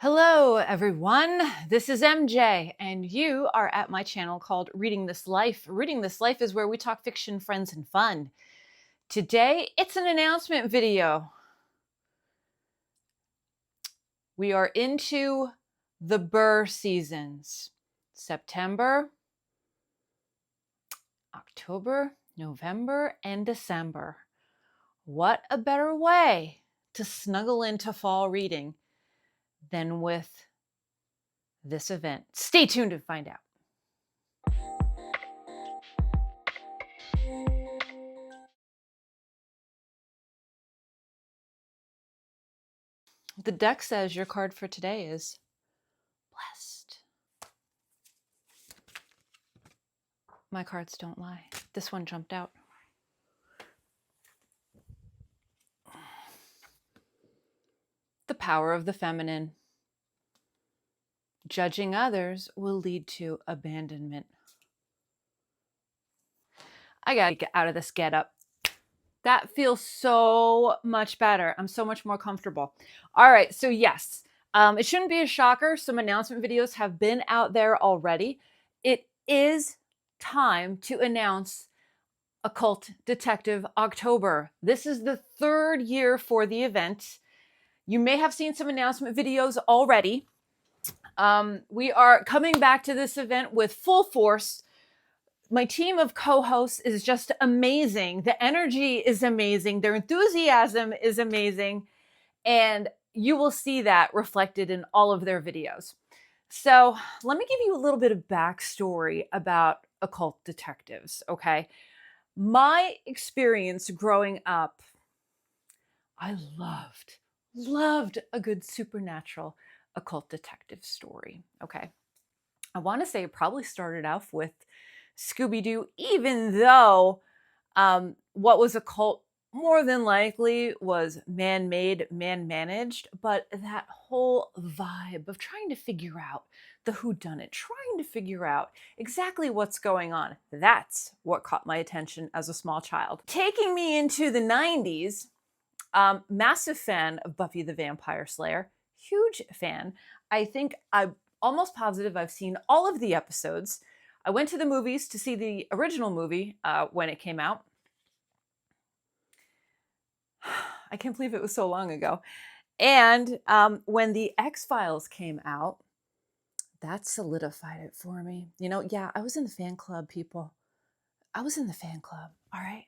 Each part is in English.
Hello, everyone. This is MJ, and you are at my channel called Reading This Life. Reading This Life is where we talk fiction, friends, and fun. Today, it's an announcement video. We are into the Burr seasons. September, October, November, and December. What a better way to snuggle into fall reading than with this event. Stay tuned to find out. The deck says your card for today is blessed. My cards don't lie. This one jumped out. The power of the feminine. Judging others will lead to abandonment. I gotta get out of this getup. That feels so much better. I'm so much more comfortable. All right, so yes, it shouldn't be a shocker. Some announcement videos have been out there already. It is time to announce Occult Detective October. This is the third year for the event. You may have seen some announcement videos already. We are coming back to this event with full force. My team of co-hosts is just amazing. The energy is amazing. Their enthusiasm is amazing. And you will see that reflected in all of their videos. So let me give you a little bit of backstory about occult detectives, okay? My experience growing up, I loved a good supernatural occult detective story, okay? I want to say it probably started off with Scooby-Doo, even though what was occult more than likely was man-made, man-managed, but that whole vibe of trying to figure out the whodunit, trying to figure out exactly what's going on, that's what caught my attention as a small child. Taking me into the 90s, massive fan of Buffy the Vampire Slayer, huge fan. I think I'm almost positive I've seen all of the episodes. I went to the movies to see the original movie when it came out. I can't believe it was so long ago. And when the X-Files came out, that solidified it for me. You know, yeah, I was in the fan club, people. I was in the fan club, all right?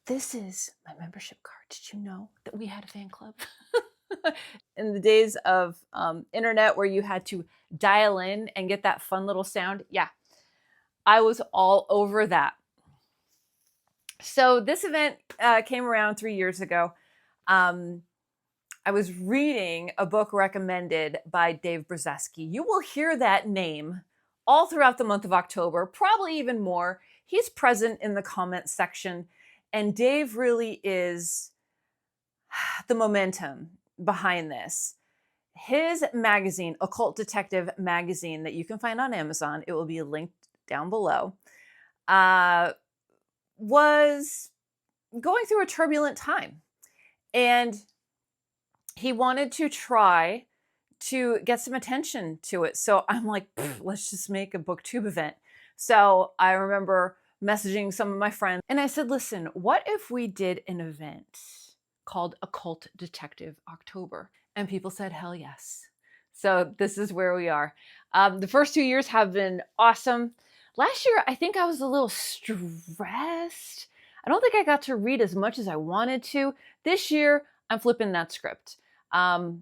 This is my membership card. Did you know that we had a fan club? In the days of internet where you had to dial in and get that fun little sound, yeah, I was all over that. So this event came around 3 years ago. I was reading a book recommended by Dave Brzezinski. You will hear that name all throughout the month of October, probably even more. He's present in the comment section, and Dave really is the momentum behind this. His magazine, Occult Detective Magazine, that you can find on Amazon, it will be linked down below, was going through a turbulent time. And he wanted to try to get some attention to it. So I'm like, let's just make a Booktube event. So I remember messaging some of my friends and I said, listen, what if we did an event called Occult Detective October? And people said, hell yes. So this is where we are. The first 2 years have been awesome. Last year, I think I was a little stressed. I don't think I got to read as much as I wanted to. This year, I'm flipping that script. I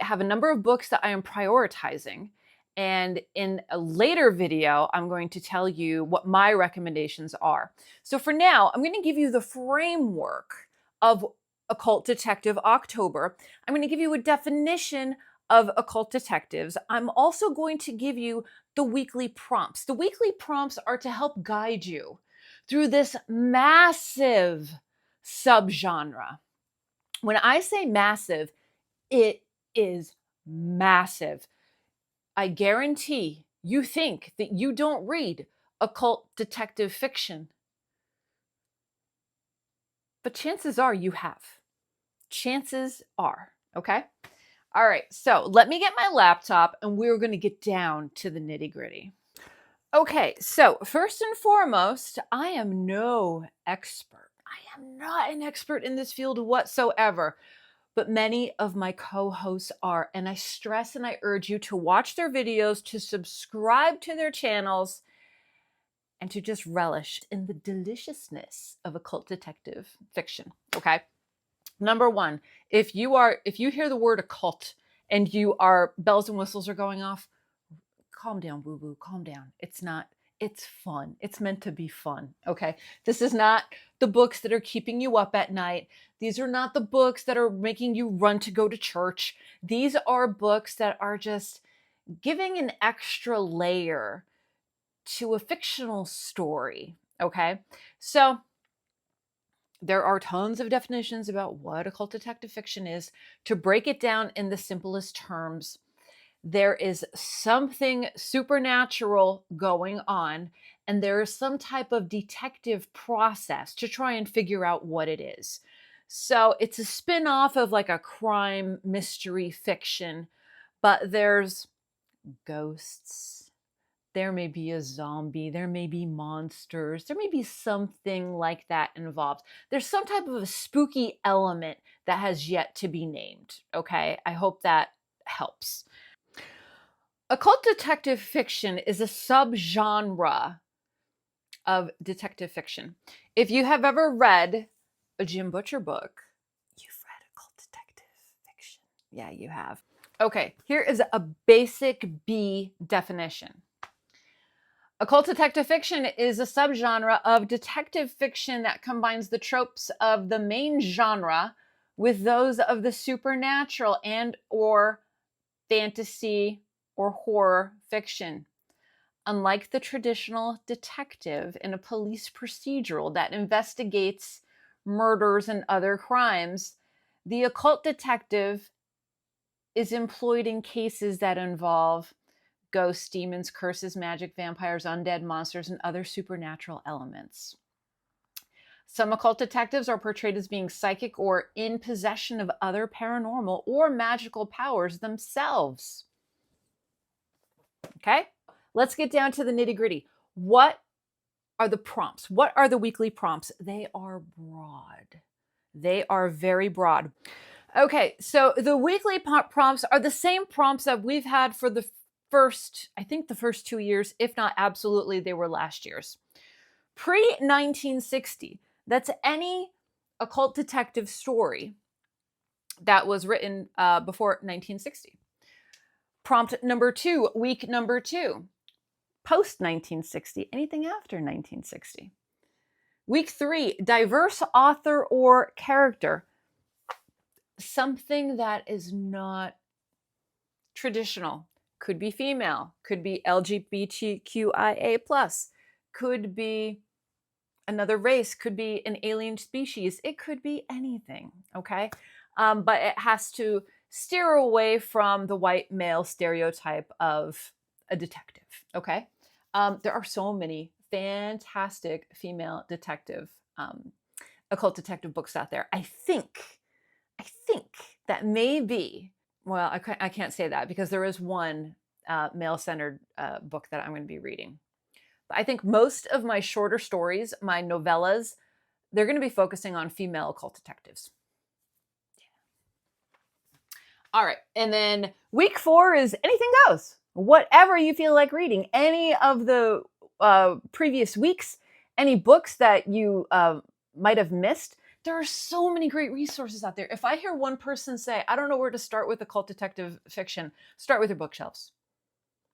have a number of books that I am prioritizing. And in a later video, I'm going to tell you what my recommendations are. So for now, I'm going to give you the framework of Occult Detective October. I'm going to give you a definition of occult detectives. I'm also going to give you the weekly prompts. The weekly prompts are to help guide you through this massive subgenre. When I say massive, it is massive. I guarantee you think that you don't read occult detective fiction, but chances are you have. Chances are, okay? All right, so let me get my laptop and we're going to get down to the nitty gritty. Okay, so first and foremost, I am no expert. I am not an expert in this field whatsoever, but many of my co-hosts are. And I stress and I urge you to watch their videos, to subscribe to their channels, and to just relish in the deliciousness of occult detective fiction. Okay. Number one, if you hear the word occult and bells and whistles are going off, calm down, boo boo, calm down. It's fun. It's meant to be fun. Okay. This is not the books that are keeping you up at night. These are not the books that are making you run to go to church. These are books that are just giving an extra layer to a fictional story. Okay. So there are tons of definitions about what occult detective fiction is. To break it down in the simplest terms, there is something supernatural going on, and there is some type of detective process to try and figure out what it is. So it's a spin-off of like a crime mystery fiction, but there's ghosts. There may be a zombie, there may be monsters, there may be something like that involved. There's some type of a spooky element that has yet to be named. Okay, I hope that helps. Occult detective fiction is a subgenre of detective fiction. If you have ever read a Jim Butcher book, you've read occult detective fiction. Yeah, you have. Okay, here is a basic B definition. Occult detective fiction is a subgenre of detective fiction that combines the tropes of the main genre with those of the supernatural and or fantasy or horror fiction. Unlike the traditional detective in a police procedural that investigates murders and other crimes, the occult detective is employed in cases that involve ghosts, demons, curses, magic, vampires, undead, monsters, and other supernatural elements. Some occult detectives are portrayed as being psychic or in possession of other paranormal or magical powers themselves. Okay, let's get down to the nitty-gritty. What are the prompts? What are the weekly prompts? They are broad. They are very broad. Okay, so the weekly prompts are the same prompts that we've had for the first 2 years, if not absolutely, they were last year's. Pre-1960, that's any occult detective story that was written before 1960. Prompt number 2, week number 2. Post-1960, anything after 1960. Week 3, diverse author or character. Something that is not traditional. Could be female, could be LGBTQIA+, could be another race, could be an alien species. It could be anything, okay? But it has to steer away from the white male stereotype of a detective, okay? There are so many fantastic female detective, occult detective books out there. I think that maybe, well, I can't say that because there is one male-centered book that I'm going to be reading. But I think most of my shorter stories, my novellas, they're going to be focusing on female occult detectives. All right. And then week 4 is anything goes. Whatever you feel like reading. Any of the previous weeks, any books that you might have missed. There are so many great resources out there. If I hear one person say, I don't know where to start with occult detective fiction, start with your bookshelves.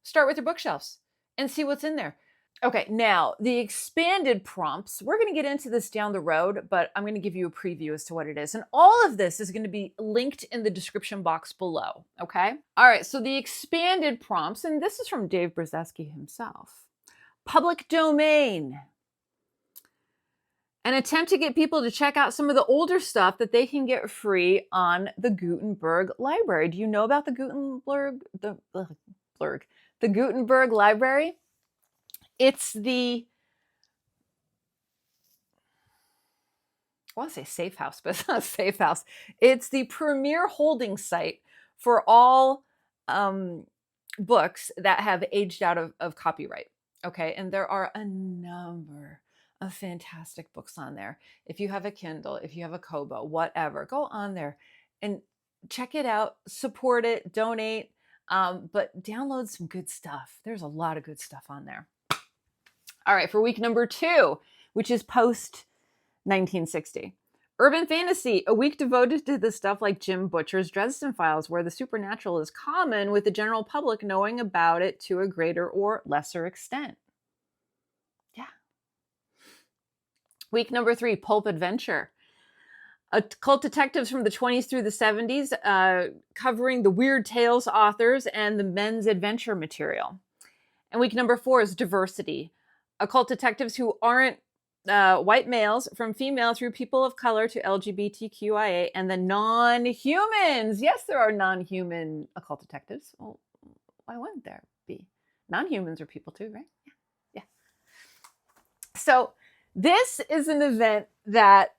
Start with your bookshelves and see what's in there. Okay, now the expanded prompts, we're going to get into this down the road, but I'm going to give you a preview as to what it is. And all of this is going to be linked in the description box below, okay? All right, so the expanded prompts, and this is from Dave Brzezinski himself. Public domain. An attempt to get people to check out some of the older stuff that they can get free on the Gutenberg library. Do you know about the Gutenberg library? It's I want to say safe house, but it's not a safe house. It's the premier holding site for all books that have aged out of copyright. Okay, and there are a number of fantastic books on there. If you have a Kindle, if you have a Kobo, whatever, go on there and check it out, support it, donate, but download some good stuff. There's a lot of good stuff on there. All right, for week number 2, which is post 1960. Urban fantasy, a week devoted to the stuff like Jim Butcher's Dresden Files, where the supernatural is common with the general public knowing about it to a greater or lesser extent. Yeah. Week number 3, pulp adventure. Occult detectives from the 20s through the 70s, covering the weird tales authors and the men's adventure material. And week number 4 is diversity. Occult detectives who aren't white males, from female through people of color to LGBTQIA, and the non-humans. Yes, there are non-human occult detectives. Well, why wouldn't there be? Non-humans are people too, right? Yeah. So this is an event that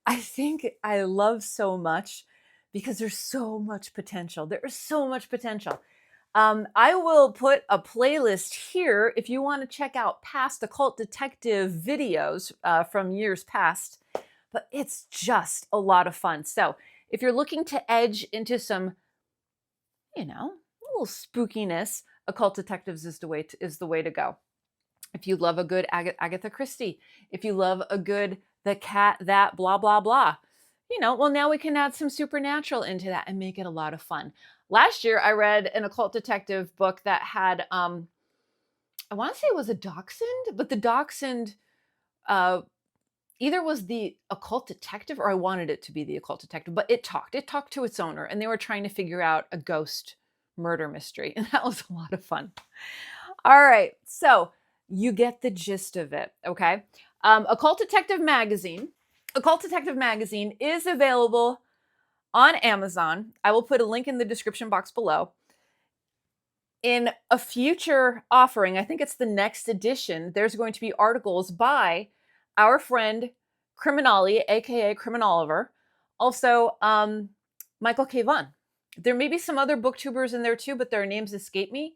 I think I love so much because there's so much potential. There is so much potential. I will put a playlist here if you want to check out past occult detective videos from years past, but it's just a lot of fun. So if you're looking to edge into some, a little spookiness, Occult Detectives is the way to go. If you love a good Agatha Christie, if you love a good The Cat That Blah Blah Blah, well, now we can add some supernatural into that and make it a lot of fun. Last year, I read an occult detective book that had, I want to say it was a dachshund, but the dachshund either was the occult detective or I wanted it to be the occult detective, but it talked to its owner, and they were trying to figure out a ghost murder mystery, and that was a lot of fun. All right, so you get the gist of it, okay? Occult Detective Magazine is available on Amazon. I will put a link in the description box below. In a future offering, I think it's the next edition, there's going to be articles by our friend Criminali, aka Criminoliver, also Michael K. Vaughan. There may be some other booktubers in there too, but their names escape me.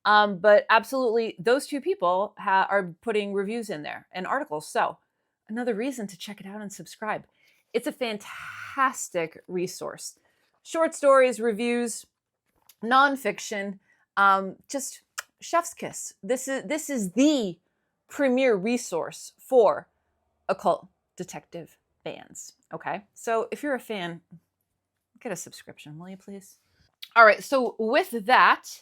But absolutely, those two people are putting reviews in there and articles. So another reason to check it out and subscribe. It's a fantastic resource. Short stories, reviews, nonfiction, just chef's kiss. This is the premier resource for occult detective fans. Okay, so if you're a fan, get a subscription, will you please? All right, so with that,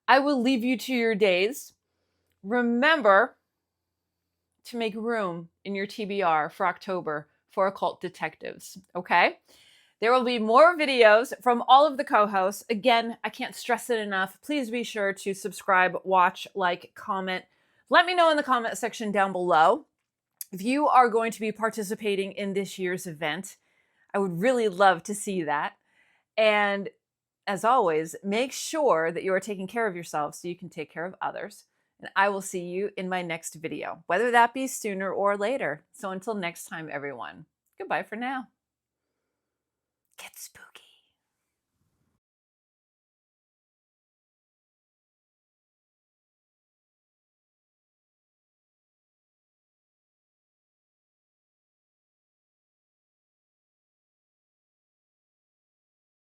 I will leave you to your days. Remember to make room in your TBR for October for occult detectives, okay? There will be more videos from all of the co-hosts. Again, I can't stress it enough. Please be sure to subscribe, watch, like, comment. Let me know in the comment section down below if you are going to be participating in this year's event. I would really love to see that. And as always, make sure that you are taking care of yourself so you can take care of others. And I will see you in my next video, whether that be sooner or later. So until next time, everyone, goodbye for now. Get spooky.